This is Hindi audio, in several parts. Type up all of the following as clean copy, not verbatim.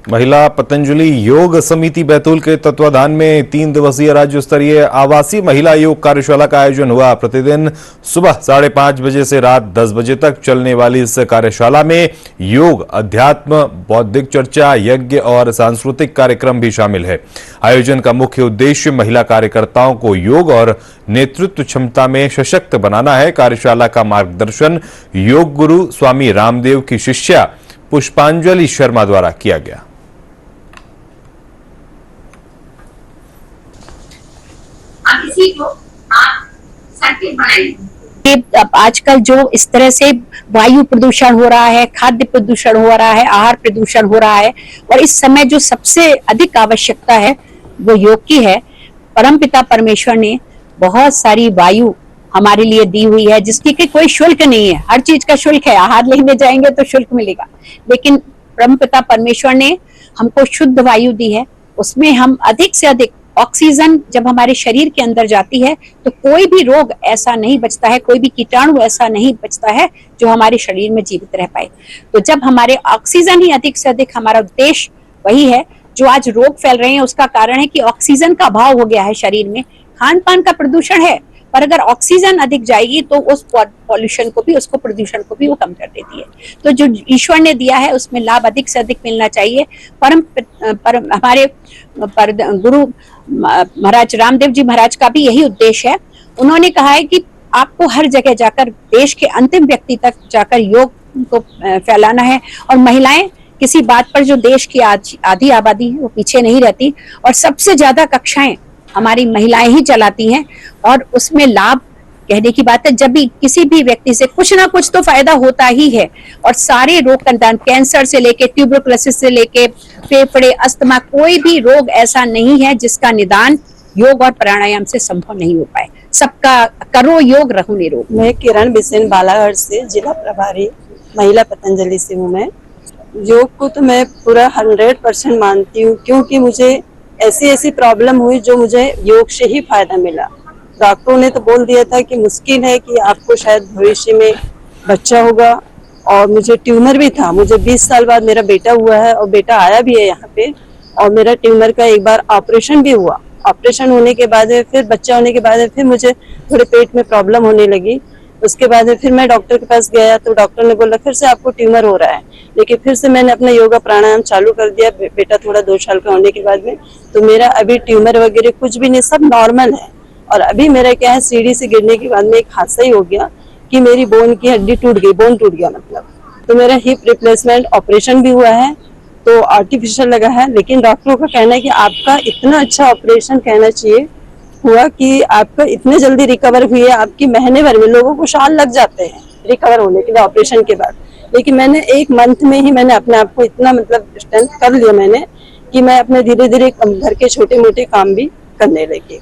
महिला पतंजलि योग समिति बैतूल के तत्वाधान में 3 दिवसीय राज्य स्तरीय आवासीय महिला योग कार्यशाला का आयोजन हुआ। प्रतिदिन सुबह 5:30 बजे से रात 10 बजे तक चलने वाली इस कार्यशाला में योग, अध्यात्म, बौद्धिक चर्चा, यज्ञ और सांस्कृतिक कार्यक्रम भी शामिल है। आयोजन का मुख्य उद्देश्य महिला कार्यकर्ताओं को योग और नेतृत्व क्षमता में सशक्त बनाना है। कार्यशाला का मार्गदर्शन योग गुरु स्वामी रामदेव की शिष्या पुष्पांजलि शर्मा द्वारा किया गया। इसी को आप सर्किट बनाइए। अब आजकल जो इस तरह से वायु प्रदूषण हो रहा है, खाद्य प्रदूषण हो रहा है, आहार प्रदूषण हो रहा है, और इस समय जो सबसे अधिक आवश्यकता है वो योग की है। परमपिता परमेश्वर ने बहुत सारी वायु हमारे लिए दी हुई है, जिसकी कि कोई शुल्क नहीं है। हर चीज का शुल्क है, आहार लेने जाएंगे तो शुल्क मिलेगा, लेकिन परमपिता परमेश्वर ने हमको शुद्ध वायु दी है। उसमें हम अधिक से अधिक ऑक्सीजन जब हमारे शरीर के अंदर जाती है तो कोई भी रोग ऐसा नहीं बचता है, कोई भी कीटाणु ऐसा नहीं बचता है जो हमारे शरीर में जीवित रह पाए। तो जब हमारे ऑक्सीजन ही अधिक से अधिक, हमारा उद्देश्य वही है। जो आज रोग फैल रहे हैं उसका कारण है कि ऑक्सीजन का अभाव हो गया है शरीर में। खान पान का प्रदूषण है, पर अगर ऑक्सीजन अधिक जाएगी तो उस पॉल्यूशन को भी, उसको प्रदूषण को भी वो कम कर देती है। तो जो ईश्वर ने दिया है उसमें लाभ अधिक से अधिक मिलना चाहिए। हमारे गुरु महाराज रामदेव जी महाराज का भी यही उद्देश्य है। उन्होंने कहा है कि आपको हर जगह जाकर, देश के अंतिम व्यक्ति तक जाकर योग को फैलाना है, और महिलाएं किसी बात पर, जो देश की आधी आबादी है वो पीछे नहीं रहती, और सबसे ज्यादा कक्षाएं हमारी महिलाएं ही चलाती हैं। और उसमें लाभ कहने की बात है, जब भी किसी भी व्यक्ति से कुछ ना कुछ तो फायदा होता ही है। और सारे रोग का निदान, कैंसर से लेके ट्यूबरकुलोसिस से लेके फेफड़े, अस्थमा, कोई भी रोग ऐसा नहीं है जिसका निदान योग और प्राणायाम से संभव नहीं हो पाए। सबका करो योग, रहो निरोग। मैं किरण बिसेन बालाघाट से जिला प्रभारी महिला पतंजलि से हूँ। मैं योग को तो मैं पूरा 100% मानती हूँ, क्योंकि मुझे ऐसी प्रॉब्लम हुई जो मुझे योग से ही फायदा मिला। डॉक्टरों ने तो बोल दिया था कि मुश्किल है, कि आपको शायद भविष्य में बच्चा होगा, और मुझे ट्यूमर भी था। मुझे 20 साल बाद मेरा बेटा हुआ है, और बेटा आया भी है यहाँ पे। और मेरा ट्यूमर का एक बार ऑपरेशन भी हुआ। ऑपरेशन होने के बाद फिर बच्चा होने के बाद फिर मुझे थोड़े पेट में प्रॉब्लम होने लगी। उसके बाद फिर मैं डॉक्टर के पास गया, तो डॉक्टर ने बोला फिर से आपको ट्यूमर हो रहा है। लेकिन फिर से मैंने अपना योगा प्राणायाम चालू कर दिया, बेटा थोड़ा 2 साल का होने के बाद में। तो मेरा अभी ट्यूमर वगैरह कुछ भी नहीं, सब नॉर्मल है। और अभी मेरा क्या है, सीढ़ी से गिरने के बाद में एक हादसा ही हो गया कि मेरी बोन की हड्डी टूट गई, बोन टूट गया मतलब। तो मेरा हिप रिप्लेसमेंट ऑपरेशन भी हुआ है, तो आर्टिफिशियल लगा है। लेकिन डॉक्टरों का कहना है कि आपका इतना अच्छा ऑपरेशन, कहना चाहिए, हुआ कि आपका इतने जल्दी रिकवर हुई है। आपकी महीने भर में, लोगों को साल लग जाते हैं रिकवर होने के लिए ऑपरेशन के बाद, लेकिन मैंने 1 मंथ में ही मैंने अपने आप को इतना मतलब स्ट्रेंथ कर लिया मैंने, कि मैं अपने धीरे धीरे घर के छोटे मोटे काम भी करने लगी।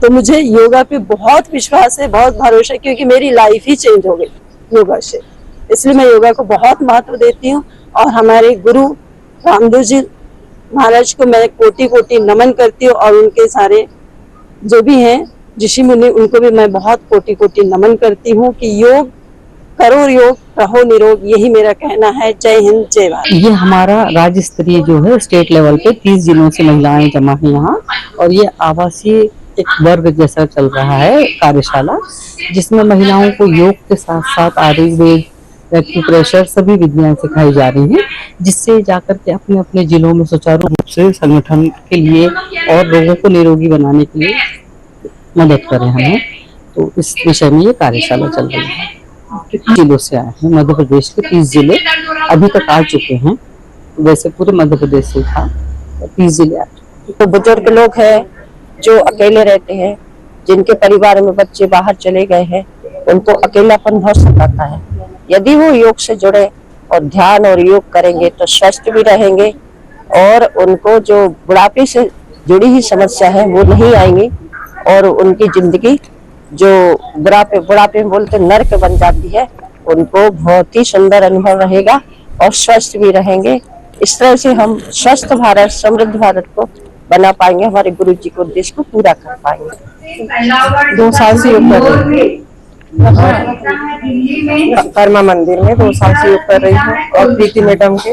तो मुझे योगा पे बहुत विश्वास है, बहुत भरोसा है, क्योंकि मेरी लाइफ ही चेंज हो गई योगा से। इसलिए मैं योगा को बहुत महत्व देती हूँ। और हमारे गुरु रामदेव जी महाराज को मैं कोटि कोटि नमन करती हूँ, और उनके सारे जो भी हैं ऋषि मुनि, उनको भी मैं बहुत कोटि कोटि नमन करती हूँ कि योग करो, योग रहो निरोग, यही मेरा कहना है। जय हिंद, जय भारत। ये हमारा राज्य स्तरीय जो है स्टेट लेवल पे 30 जिलों से महिलाएं जमा है यहाँ, और ये आवासीय एक वर्ग जैसा चल रहा है कार्यशाला, जिसमें महिलाओं को योग के साथ साथ आयुर्वेद, एक्यूप्रेशर, सभी विधियां सिखाई जा रही हैं, जिससे जाकर के अपने अपने जिलों में सुचारू रूप से संगठन के लिए और लोगों को निरोगी बनाने के लिए मदद करें हमें। तो इस विषय में ये कार्यशाला चल रही है। कितने जिलों से आए हैं? मध्य प्रदेश के 30 जिले अभी तक आ चुके हैं। वैसे पूरे मध्य प्रदेश से था, 30 जिले आ चुके। तो बुजुर्ग लोग हैं जो अकेले रहते हैं, जिनके परिवार में बच्चे बाहर चले गए हैं, उनको अकेलापन बहुत सताता है। यदि वो योग से जुड़े और ध्यान और योग करेंगे तो स्वस्थ भी रहेंगे, और उनको जो बुढ़ापे से जुड़ी ही समस्या है वो नहीं आएंगी, और उनकी जिंदगी जो बुढ़ापे में बोलते नर्क बन जाती है, उनको बहुत ही सुंदर अनुभव रहेगा और स्वस्थ भी रहेंगे। इस तरह से हम स्वस्थ भारत, समृद्ध भारत को बना पाएंगे, हमारे गुरु जी के उद्देश्य को पूरा कर पाएंगे। 2 साल से योग कर रही हूँ, परमा मंदिर में 2 साल से योग कर रही हूँ, और प्रीति मैडम के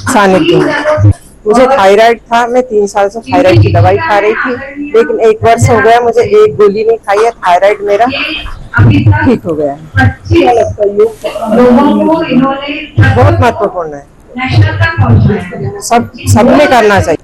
सानिध्य में। मुझे थायराइड था, मैं 3 साल से थायराइड की दवाई खा रही थी, लेकिन 1 वर्ष हो गया मुझे एक गोली नहीं खाई है, थायराइड मेरा ठीक हो गया है। क्या लगता है योग लोगों को इन्होंने बहुत महत्वपूर्ण है, नेशनल तक पहुंचाया। सबने करना चाहिए।